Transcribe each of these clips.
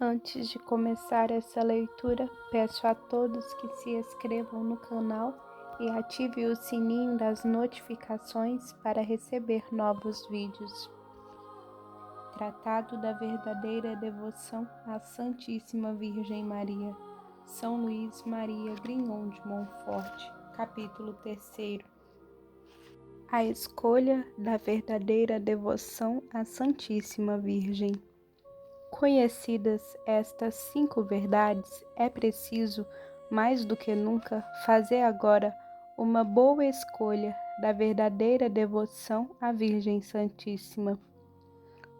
Antes de começar essa leitura, peço a todos que se inscrevam no canal e ativem o sininho das notificações para receber novos vídeos. Tratado da verdadeira devoção à Santíssima Virgem Maria. São Luís Maria Grignon de Montfort, capítulo 3. A escolha da verdadeira devoção à Santíssima Virgem. Conhecidas estas 5 verdades, é preciso, mais do que nunca, fazer agora uma boa escolha da verdadeira devoção à Virgem Santíssima.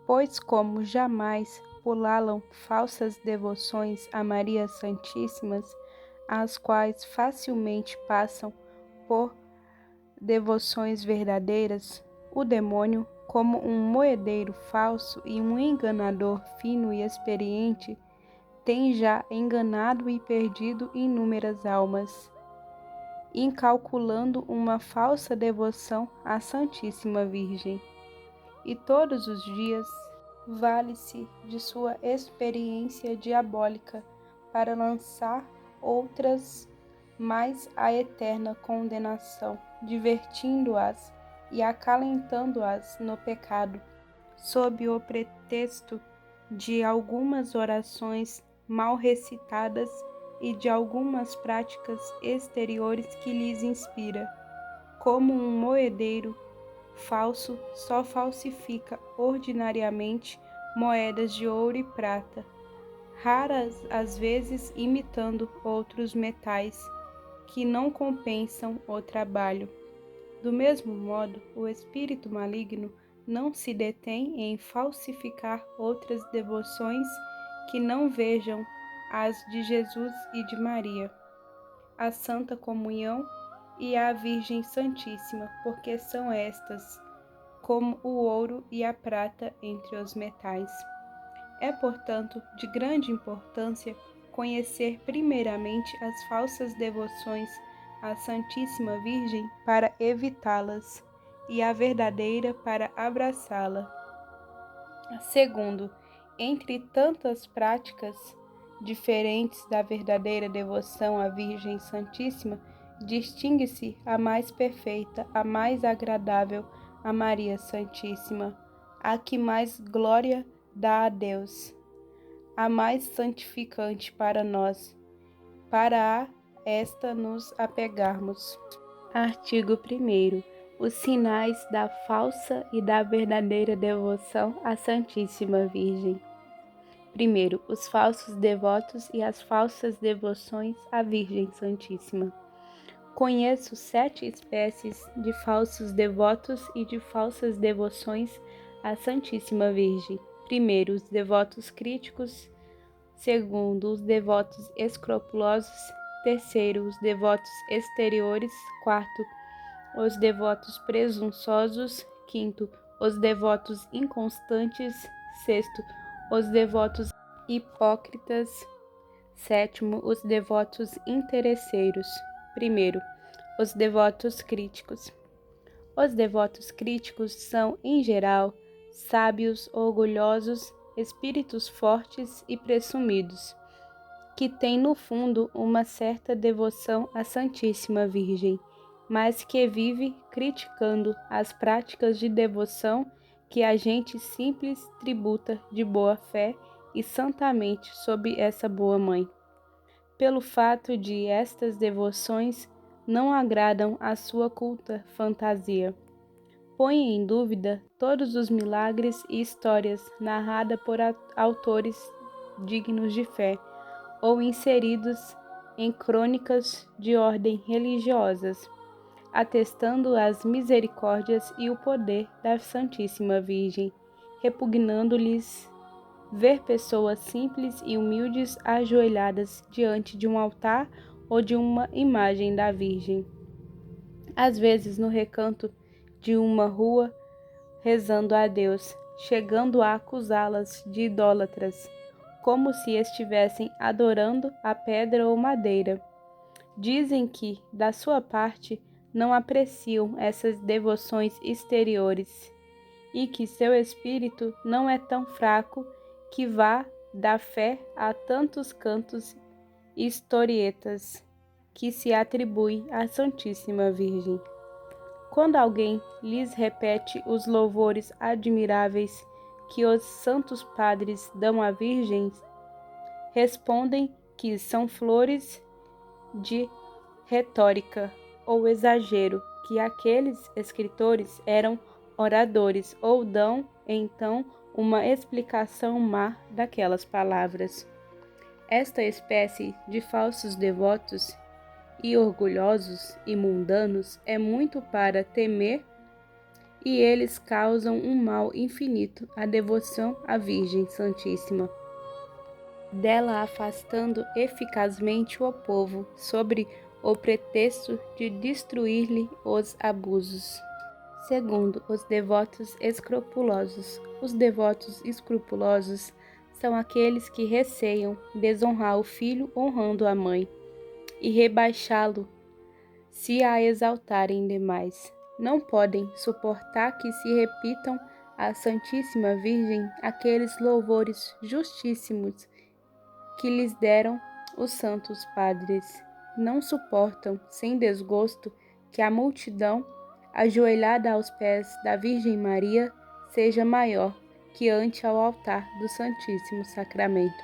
Pois como jamais pulalam falsas devoções a Maria Santíssimas, as quais facilmente passam por devoções verdadeiras, o demônio, como um moedeiro falso e um enganador fino e experiente, tem já enganado e perdido inúmeras almas, incalculando uma falsa devoção à Santíssima Virgem. E todos os dias vale-se de sua experiência diabólica para lançar outras mais à eterna condenação, divertindo-as e acalentando-as no pecado, sob o pretexto de algumas orações mal recitadas e de algumas práticas exteriores que lhes inspira. Como um moedeiro falso só falsifica ordinariamente moedas de ouro e prata, raras às vezes imitando outros metais que não compensam o trabalho. Do mesmo modo, o espírito maligno não se detém em falsificar outras devoções que não vejam as de Jesus e de Maria, a Santa Comunhão e a Virgem Santíssima, porque são estas, como o ouro e a prata entre os metais. É, portanto, de grande importância conhecer primeiramente as falsas devoções à Santíssima Virgem para evitá-las e a verdadeira para abraçá-la. Segundo, entre tantas práticas diferentes da verdadeira devoção à Virgem Santíssima, distingue-se a mais perfeita, a mais agradável, a Maria Santíssima, a que mais glória dá a Deus, a mais santificante para nós, para a esta nos apegarmos. Artigo 1º. Os sinais da falsa e da verdadeira devoção à Santíssima Virgem. Primeiro, os falsos devotos e as falsas devoções à Virgem Santíssima. Conheço 7 espécies de falsos devotos e de falsas devoções à Santíssima Virgem. Primeiro, os devotos críticos. Segundo, os devotos escrupulosos. Terceiro, os devotos exteriores. Quarto, os devotos presunçosos. Quinto, os devotos inconstantes. Sexto, os devotos hipócritas. Sétimo, os devotos interesseiros. Primeiro, os devotos críticos. Os devotos críticos são, em geral, sábios, orgulhosos, espíritos fortes e presumidos, que têm no fundo uma certa devoção à Santíssima Virgem, mas que vive criticando as práticas de devoção que a gente simples tributa de boa fé e santamente sob essa boa mãe. Pelo fato de estas devoções não agradam à sua culta fantasia. Põe em dúvida todos os milagres e histórias narradas por autores dignos de fé ou inseridos em crônicas de ordem religiosas, atestando as misericórdias e o poder da Santíssima Virgem, repugnando-lhes ver pessoas simples e humildes ajoelhadas diante de um altar ou de uma imagem da Virgem, às vezes no recanto de uma rua, rezando a Deus, chegando a acusá-las de idólatras, como se estivessem adorando a pedra ou madeira. Dizem que, da sua parte, não apreciam essas devoções exteriores e que seu espírito não é tão fraco que vá dar fé a tantos cantos e historietas que se atribui à Santíssima Virgem. Quando alguém lhes repete os louvores admiráveis que os santos padres dão à Virgem, respondem que são flores de retórica ou exagero, que aqueles escritores eram oradores, ou dão, então, uma explicação má daquelas palavras. Esta espécie de falsos devotos e orgulhosos e mundanos é muito para temer, e eles causam um mal infinito à devoção à Virgem Santíssima, dela afastando eficazmente o povo, sobre o pretexto de destruir-lhe os abusos. Segundo, os devotos escrupulosos. Os devotos escrupulosos são aqueles que receiam desonrar o filho honrando a mãe e rebaixá-lo se a exaltarem demais. Não podem suportar que se repitam à Santíssima Virgem aqueles louvores justíssimos que lhes deram os santos padres. Não suportam, sem desgosto, que a multidão, ajoelhada aos pés da Virgem Maria, seja maior que ante ao altar do Santíssimo Sacramento,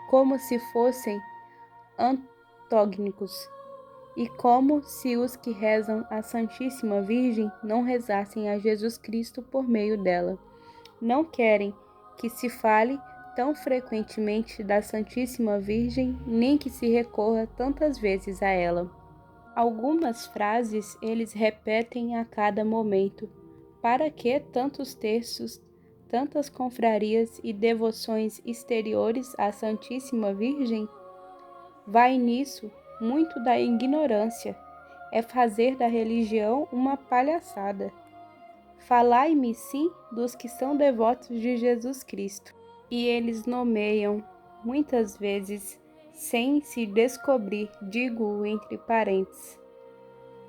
como se fossem antagônicos, e como se os que rezam à Santíssima Virgem não rezassem a Jesus Cristo por meio dela. Não querem que se fale tão frequentemente da Santíssima Virgem, nem que se recorra tantas vezes a ela. Algumas frases eles repetem a cada momento. Para que tantos terços, tantas confrarias e devoções exteriores à Santíssima Virgem? Vai nisso muito da ignorância, é fazer da religião uma palhaçada. Falai-me, sim, dos que são devotos de Jesus Cristo. E eles nomeiam, muitas vezes, sem se descobrir, digo entre parênteses.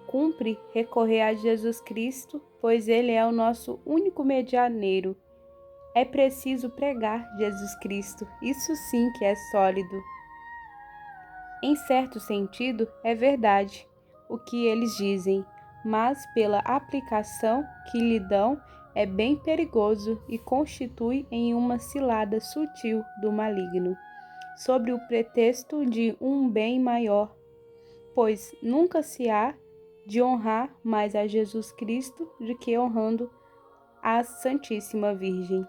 Cumpre recorrer a Jesus Cristo, pois ele é o nosso único medianeiro. É preciso pregar Jesus Cristo, isso sim que é sólido. Em certo sentido, é verdade o que eles dizem, mas pela aplicação que lhe dão é bem perigoso e constitui em uma cilada sutil do maligno, sobre o pretexto de um bem maior, pois nunca se há de honrar mais a Jesus Cristo do que honrando a Santíssima Virgem,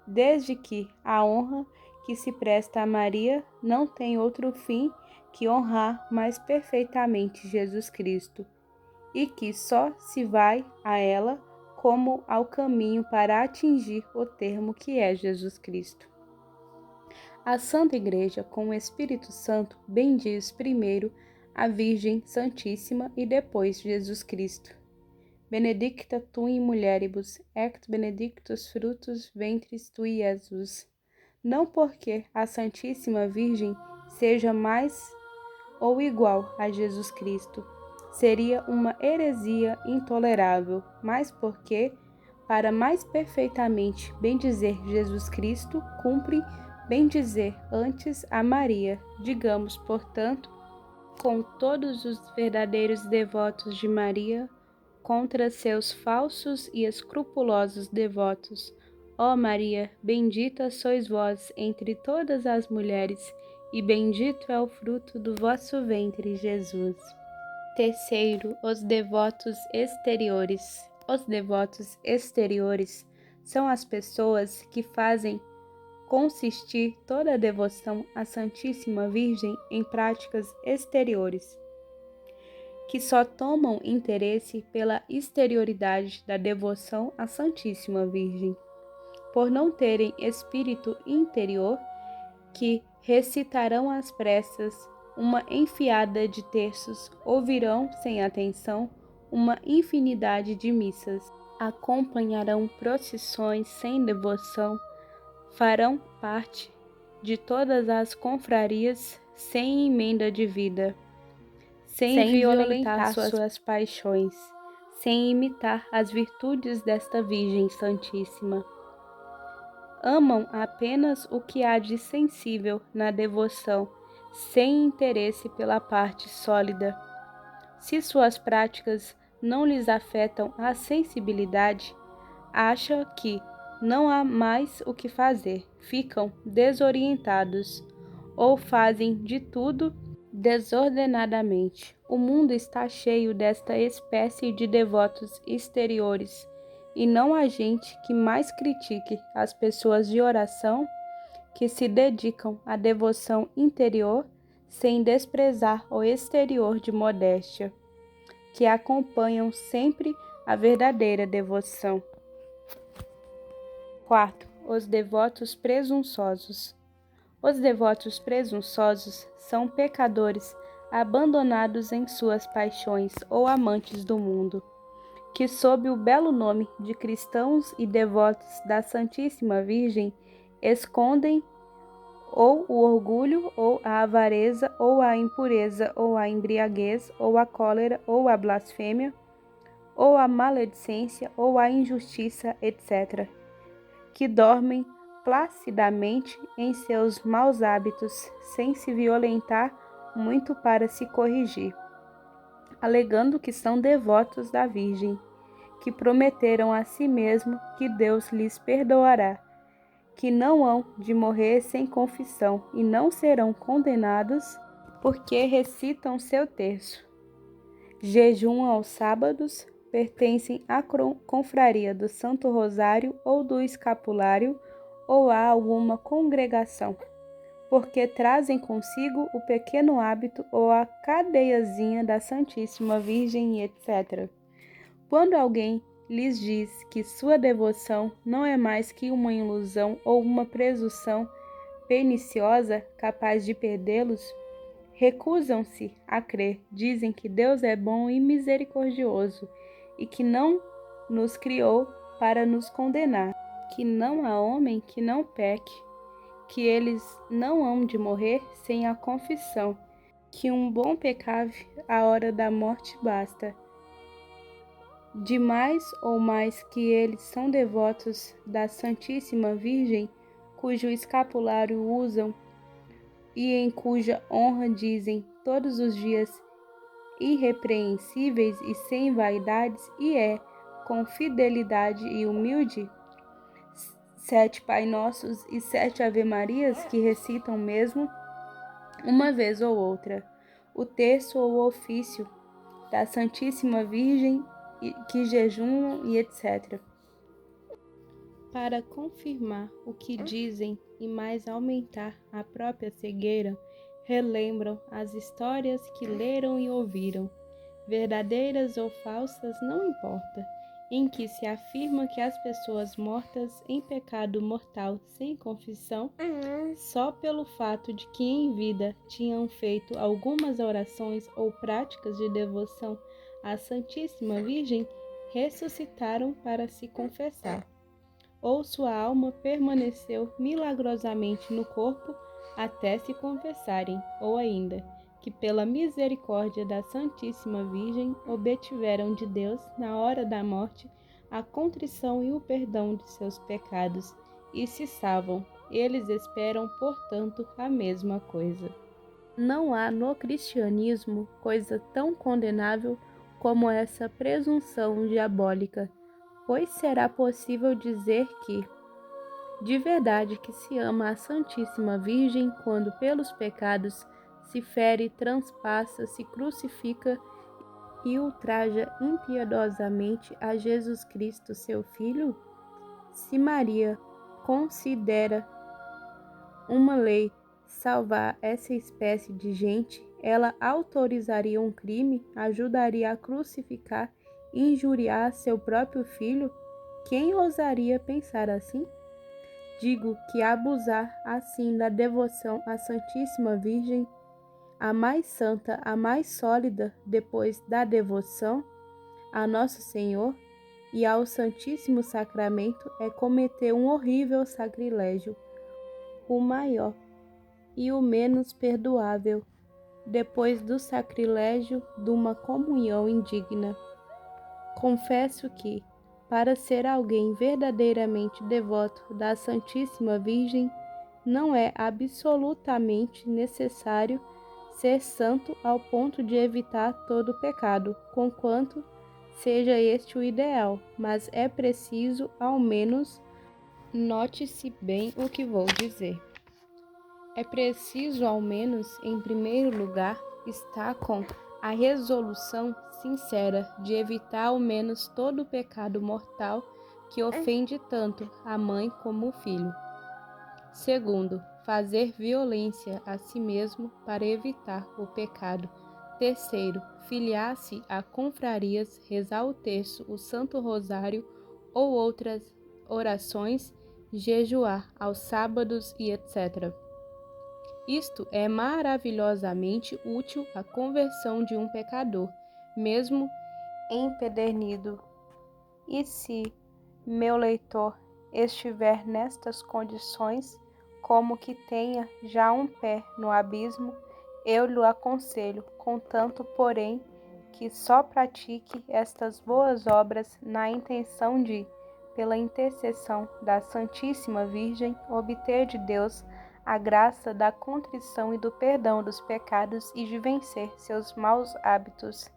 desde que a honra que se presta a Maria não tem outro fim que honrar mais perfeitamente Jesus Cristo, e que só se vai a ela como ao caminho para atingir o termo que é Jesus Cristo. A Santa Igreja, com o Espírito Santo, bendiz primeiro a Virgem Santíssima e depois Jesus Cristo. Benedicta tu in mulieribus, et benedictus fructus ventris tui, Jesus. Não porque a Santíssima Virgem seja mais ou igual a Jesus Cristo, seria uma heresia intolerável, mas porque, para mais perfeitamente bendizer Jesus Cristo, cumpre bendizer antes a Maria. Digamos, portanto, com todos os verdadeiros devotos de Maria, contra seus falsos e escrupulosos devotos. Ó Maria, bendita sois vós entre todas as mulheres, e bendito é o fruto do vosso ventre, Jesus. Terceiro, os devotos exteriores. Os devotos exteriores são as pessoas que fazem consistir toda a devoção à Santíssima Virgem em práticas exteriores, que só tomam interesse pela exterioridade da devoção à Santíssima Virgem, por não terem espírito interior, que recitarão às pressas uma enfiada de terços, ouvirão sem atenção uma infinidade de missas, acompanharão procissões sem devoção, farão parte de todas as confrarias sem emenda de vida, sem violentar suas paixões, sem imitar as virtudes desta Virgem Santíssima. Amam apenas o que há de sensível na devoção, sem interesse pela parte sólida. Se suas práticas não lhes afetam a sensibilidade, acham que não há mais o que fazer, ficam desorientados ou fazem de tudo desordenadamente. O mundo está cheio desta espécie de devotos exteriores, e não há gente que mais critique as pessoas de oração que se dedicam à devoção interior sem desprezar o exterior de modéstia, que acompanham sempre a verdadeira devoção. Quarto, os devotos presunçosos. Os devotos presunçosos são pecadores abandonados em suas paixões ou amantes do mundo, que sob o belo nome de cristãos e devotos da Santíssima Virgem escondem ou o orgulho, ou a avareza, ou a impureza, ou a embriaguez, ou a cólera, ou a blasfêmia, ou a maledicência, ou a injustiça, etc., que dormem placidamente em seus maus hábitos, sem se violentar muito para se corrigir, alegando que são devotos da Virgem, que prometeram a si mesmo que Deus lhes perdoará, que não hão de morrer sem confissão e não serão condenados porque recitam seu terço, jejuam aos sábados, pertencem à confraria do Santo Rosário ou do Escapulário ou a alguma congregação, porque trazem consigo o pequeno hábito ou a cadeiazinha da Santíssima Virgem, etc. Quando alguém lhes diz que sua devoção não é mais que uma ilusão ou uma presunção perniciosa capaz de perdê-los, recusam-se a crer, dizem que Deus é bom e misericordioso e que não nos criou para nos condenar, que não há homem que não peque, que eles não hão de morrer sem a confissão, que um bom pecado à hora da morte basta. De mais ou mais que eles são devotos da Santíssima Virgem, cujo escapulário usam e em cuja honra dizem todos os dias irrepreensíveis e sem vaidades, e com fidelidade e humilde, 7 Pai Nossos e 7 Ave Marias que recitam mesmo, uma vez ou outra, o terço ou o ofício da Santíssima Virgem, que jejumam e etc. Para confirmar o que dizem e mais aumentar a própria cegueira, relembram as histórias que leram e ouviram, verdadeiras ou falsas, não importa, em que se afirma que as pessoas mortas em pecado mortal sem confissão, só pelo fato de que em vida tinham feito algumas orações ou práticas de devoção à Santíssima Virgem, ressuscitaram para se confessar, ou sua alma permaneceu milagrosamente no corpo até se confessarem, ou ainda, que pela misericórdia da Santíssima Virgem obtiveram de Deus, na hora da morte, a contrição e o perdão de seus pecados, e se salvam. Eles esperam, portanto, a mesma coisa. Não há no cristianismo coisa tão condenável como essa presunção diabólica, pois será possível dizer que, de verdade, que se ama a Santíssima Virgem quando pelos pecados se fere, transpassa, se crucifica e ultraja impiedosamente a Jesus Cristo, seu Filho? Se Maria considera uma lei salvar essa espécie de gente, ela autorizaria um crime, ajudaria a crucificar e injuriar seu próprio filho? Quem ousaria pensar assim? Digo que abusar assim da devoção à Santíssima Virgem, a mais santa, a mais sólida depois da devoção a Nosso Senhor e ao Santíssimo Sacramento, é cometer um horrível sacrilégio, o maior e o menos perdoável, depois do sacrilégio de uma comunhão indigna. Confesso que, para ser alguém verdadeiramente devoto da Santíssima Virgem, não é absolutamente necessário ser santo ao ponto de evitar todo pecado, conquanto seja este o ideal, mas é preciso, ao menos, note-se bem o que vou dizer. É preciso, ao menos, em primeiro lugar, estar com a resolução sincera de evitar ao menos todo o pecado mortal que ofende tanto a mãe como o filho. Segundo, fazer violência a si mesmo para evitar o pecado. Terceiro, filiar-se a confrarias, rezar o terço, o Santo Rosário ou outras orações, jejuar aos sábados e etc. Isto é maravilhosamente útil à conversão de um pecador, mesmo empedernido. E se, meu leitor, estiver nestas condições, como que tenha já um pé no abismo, eu lhe aconselho, contanto, porém, que só pratique estas boas obras na intenção de, pela intercessão da Santíssima Virgem, obter de Deus a graça da contrição e do perdão dos pecados e de vencer seus maus hábitos,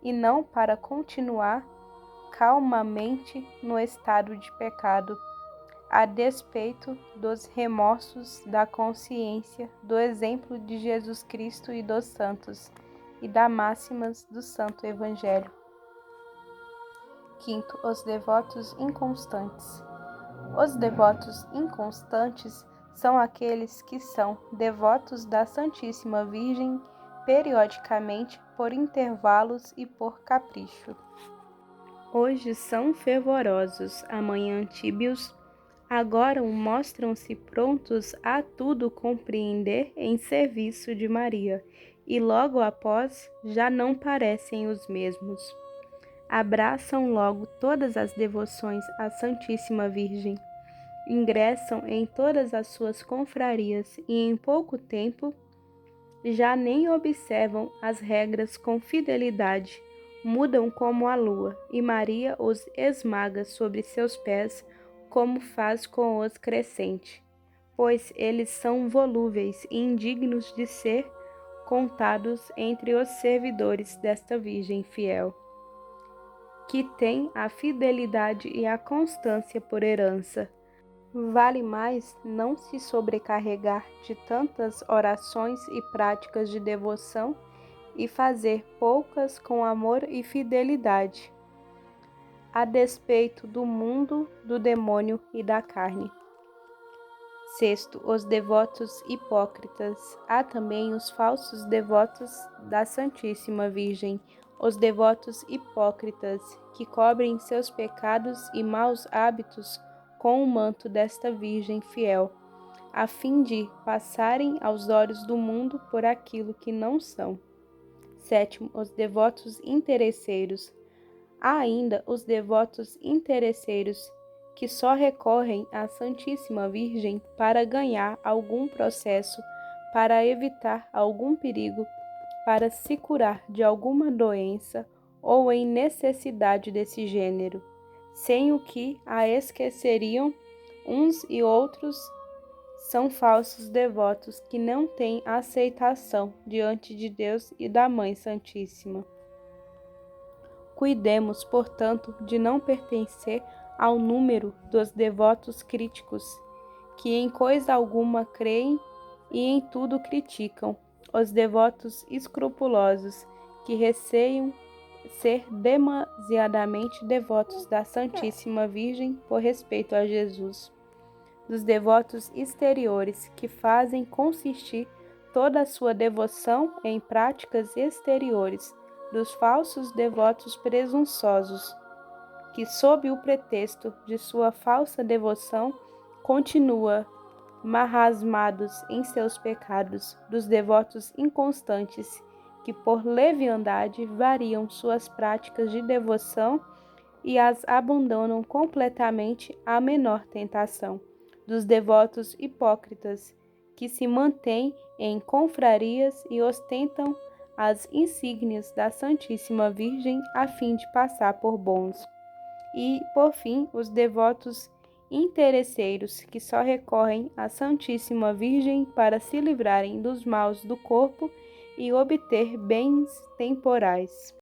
e não para continuar calmamente no estado de pecado, a despeito dos remorsos da consciência, do exemplo de Jesus Cristo e dos santos, e das máximas do Santo Evangelho. Quinto, os devotos inconstantes. Os devotos inconstantes são aqueles que são devotos da Santíssima Virgem periodicamente, por intervalos e por capricho. Hoje são fervorosos, amanhã tíbios, agora mostram-se prontos a tudo compreender em serviço de Maria, e logo após já não parecem os mesmos. Abraçam logo todas as devoções à Santíssima Virgem, ingressam em todas as suas confrarias e em pouco tempo já nem observam as regras com fidelidade, mudam como a lua, e Maria os esmaga sobre seus pés, como faz com os crescentes, pois eles são volúveis e indignos de ser contados entre os servidores desta Virgem fiel, que tem a fidelidade e a constância por herança. Vale mais não se sobrecarregar de tantas orações e práticas de devoção e fazer poucas com amor e fidelidade, a despeito do mundo, do demônio e da carne. Sexto, os devotos hipócritas. Há também os falsos devotos da Santíssima Virgem, os devotos hipócritas, que cobrem seus pecados e maus hábitos com o manto desta Virgem fiel, a fim de passarem aos olhos do mundo por aquilo que não são. Sétimo, os devotos interesseiros. Há ainda os devotos interesseiros, que só recorrem à Santíssima Virgem para ganhar algum processo, para evitar algum perigo, para se curar de alguma doença ou em necessidade desse gênero, sem o que a esqueceriam. Uns e outros são falsos devotos que não têm aceitação diante de Deus e da Mãe Santíssima. Cuidemos, portanto, de não pertencer ao número dos devotos críticos, que em coisa alguma creem e em tudo criticam, os devotos escrupulosos, que receiam ser demasiadamente devotos da Santíssima Virgem por respeito a Jesus, dos devotos exteriores, que fazem consistir toda a sua devoção em práticas exteriores, dos falsos devotos presunçosos, que sob o pretexto de sua falsa devoção continua marasmados em seus pecados, dos devotos inconstantes, que por leviandade variam suas práticas de devoção e as abandonam completamente à menor tentação, dos devotos hipócritas, que se mantêm em confrarias e ostentam as insígnias da Santíssima Virgem a fim de passar por bons. E, por fim, os devotos interesseiros que só recorrem à Santíssima Virgem para se livrarem dos males do corpo e obter bens temporais.